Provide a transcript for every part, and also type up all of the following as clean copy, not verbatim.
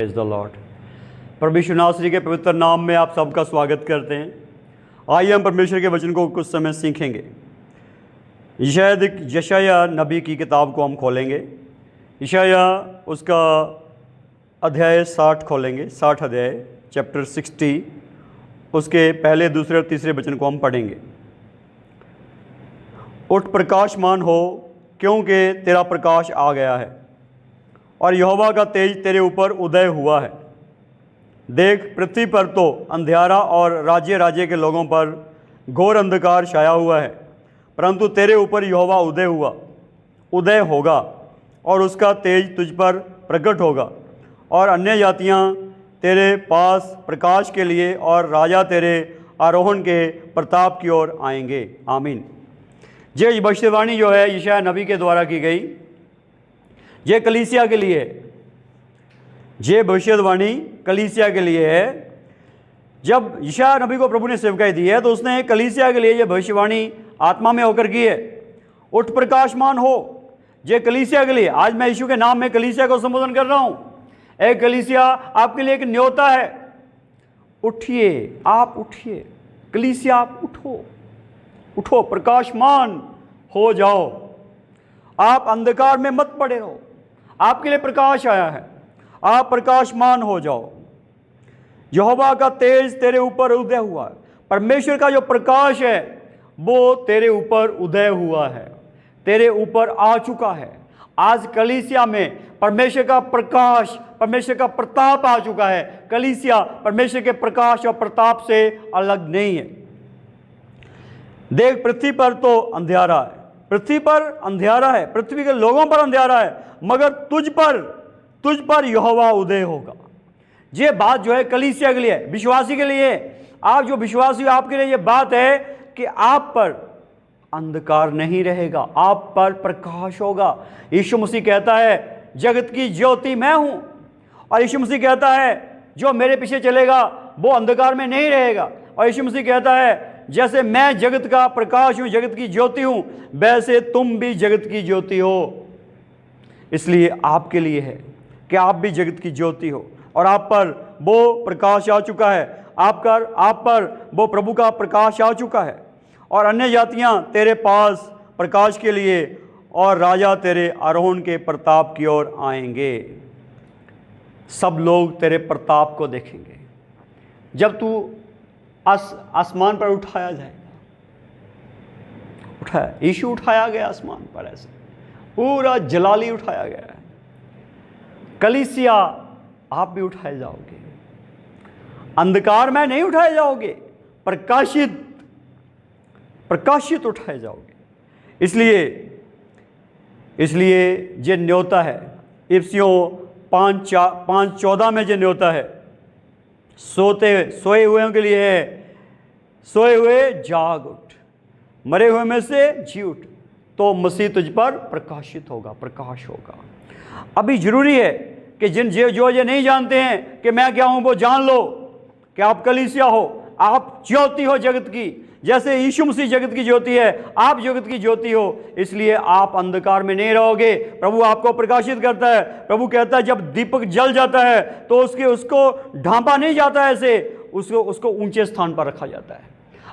Praise the Lord. प्रभु यीशु नासरी के पवित्र नाम में आप सबका स्वागत करते हैं। आइए हम परमेश्वर के वचन को कुछ समय सीखेंगे। यशायाह नबी की किताब को हम खोलेंगे। यशायाह उसका अध्याय 60 खोलेंगे, 60 अध्याय चैप्टर 60, उसके पहले, दूसरे और तीसरे वचन को हम पढ़ेंगे। उठ प्रकाशमान हो, क्योंकि तेरा प्रकाश आ गया है और यहोवा का तेज तेरे ऊपर उदय हुआ है। देख, पृथ्वी पर तो अंधियारा और राज्य राज्य के लोगों पर घोर अंधकार छाया हुआ है, परंतु तेरे ऊपर यहोवा उदय होगा और उसका तेज तुझ पर प्रकट होगा। और अन्य जातियाँ तेरे पास प्रकाश के लिए और राजा तेरे आरोहण के प्रताप की ओर आएंगे। आमीन। ये भविष्यवाणी जो है यशायाह नबी के द्वारा की गई, ये कलीसिया के लिए है। ये भविष्यवाणी कलीसिया के लिए है। जब यशायाह नबी को प्रभु ने सेवकाई दी है तो उसने कलीसिया के लिए ये भविष्यवाणी आत्मा में होकर की है। उठ प्रकाशमान हो, ये कलीसिया के लिए। आज मैं यीशु के नाम में कलीसिया को संबोधन कर रहा हूँ। एक कलीसिया आपके लिए एक न्योता है। उठिए, आप उठिए, कलीसिया आप उठो, प्रकाशमान हो जाओ। आप अंधकार में मत पड़े रहो, आपके लिए प्रकाश आया है। आप प्रकाशमान हो जाओ। यहोवा का तेज तेरे ऊपर उदय हुआ है। परमेश्वर का जो प्रकाश है वो तेरे ऊपर उदय हुआ है, तेरे ऊपर आ चुका है। आज कलीसिया में परमेश्वर का प्रकाश, परमेश्वर का प्रताप आ चुका है। कलीसिया परमेश्वर के प्रकाश और प्रताप से अलग नहीं है। देख, पृथ्वी पर तो अंधियारा है, पृथ्वी पर अंधियारा है, पृथ्वी के लोगों पर अंधियारा है, मगर तुझ पर यहोवा उदय होगा। ये बात जो है कलीसिया के लिए, विश्वासी के लिए। आप जो विश्वासी हो, आपके लिए ये बात है कि आप पर अंधकार नहीं रहेगा, आप पर प्रकाश होगा। यीशु मसीह कहता है जगत की ज्योति मैं हूं, और यीशु मसीह कहता है जो मेरे पीछे चलेगा वो अंधकार में नहीं रहेगा। और यीशु मसीह कहता है जैसे मैं जगत का प्रकाश हूं, जगत की ज्योति हूं, वैसे तुम भी जगत की ज्योति हो। इसलिए आपके लिए है कि आप भी जगत की ज्योति हो और आप पर वो प्रकाश आ चुका है। आप पर वो प्रभु का प्रकाश आ चुका है। और अन्य जातियां तेरे पास प्रकाश के लिए और राजा तेरे आरोहण के प्रताप की ओर आएंगे। सब लोग तेरे प्रताप को देखेंगे जब तू आसमान पर उठाया जाएगा। यीशु उठाया गया आसमान पर, ऐसे पूरा जलाली उठाया गया है। कलीसिया आप भी उठाए जाओगे, अंधकार में नहीं उठाए जाओगे, प्रकाशित उठाए जाओगे। इसलिए ये न्योता है। इफिसियों 5:14 में ये न्योता है, सोए हुए के लिए है। सोए हुए जाग उठ, मरे हुए में से जी उठ, तो मसीह तुझ पर प्रकाशित होगा, प्रकाश होगा। अभी जरूरी है कि जो ये नहीं जानते हैं कि मैं क्या हूं, वो जान लो कि आप कलीसिया हो, आप ज्योति हो जगत की। जैसे यीशु मसीह जगत की ज्योति है, आप जगत की ज्योति हो। इसलिए आप अंधकार में नहीं रहोगे। प्रभु आपको प्रकाशित करता है। प्रभु कहता है जब दीपक जल जाता है तो उसको ढांपा नहीं जाता है, ऐसे उसको ऊंचे स्थान पर रखा जाता है।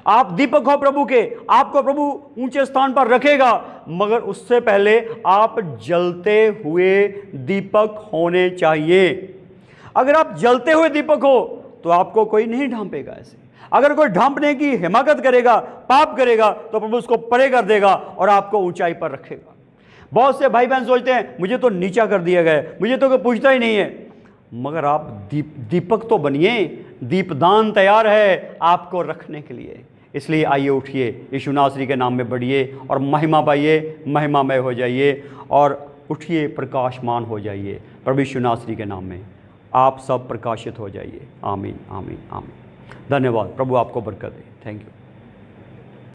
आप दीपक हो प्रभु के, आपको प्रभु ऊंचे स्थान पर रखेगा, मगर उससे पहले आप जलते हुए दीपक होने चाहिए। अगर आप जलते हुए दीपक हो तो आपको कोई नहीं ढांपेगा। ऐसे अगर कोई ढांपने की हिमाकत करेगा, पाप करेगा, तो प्रभु उसको परे कर देगा और आपको ऊंचाई पर रखेगा। बहुत से भाई बहन सोचते हैं मुझे तो नीचा कर दिया गया, मुझे तो कोई पूछता ही नहीं है। मगर आप दीपक तो बनिए, दीपदान तैयार है आपको रखने के लिए। इसलिए आइए उठिए, यीशु नासरी के नाम में बढ़िए और महिमा पाइए, महिमामय हो जाइए और उठिए, प्रकाशमान हो जाइए। प्रभु यीशु नासरी के नाम में आप सब प्रकाशित हो जाइए। आमीन, आमीन, आमीन। धन्यवाद। प्रभु आपको बरकत दे। Thank you.